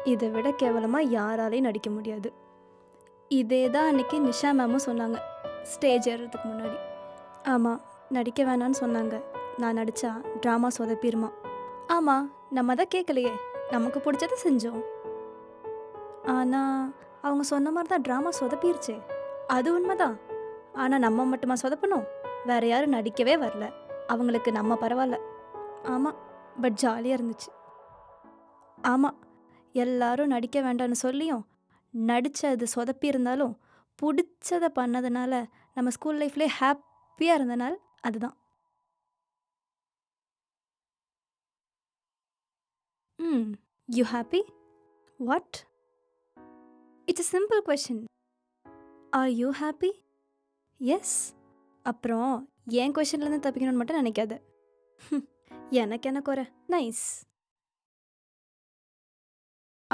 இதை விட கேவலமாக யாராலையும் நடிக்க முடியாது. இதே தான் அன்னைக்கு நிஷா மேமும் சொன்னாங்க ஸ்டேஜ் ஏறுறதுக்கு முன்னாடி. ஆமாம், நடிக்க வேணான்னு சொன்னாங்க. நான் நடித்தா ட்ராமா சொதப்பிருமா. ஆமாம், நம்ம தான் கேட்கலையே, நமக்கு பிடிச்சதை செஞ்சோம். ஆனால் அவங்க சொன்ன மாதிரி தான் ட்ராமா சொதப்பிருச்சே. அது உண்மைதான். ஆனால் நம்ம மட்டுமா சொதப்பணும்? வேற யாரும் நடிக்கவே வரல. அவங்களுக்கு நம்ம பரவாயில்ல. ஆமாம், பட் ஜாலியாக இருந்துச்சு. ஆமாம், எல்லாரும் நடிக்க வேண்டாம்னு சொல்லியும் நடித்தது சொதப்பி இருந்தாலும் பிடிச்சதை பண்ணதுனால நம்ம ஸ்கூல் லைஃப்லேயே ஹாப்பியாக இருந்த நாள் அதுதான். Hmm, you happy? What? It's a simple question. Are you happy? Yes. அப்புறம் என் கொஷின்லேருந்து தப்பிக்கணும்னு மட்டும் நினைக்காத. எனக்கு என்ன குறை? நைஸ்.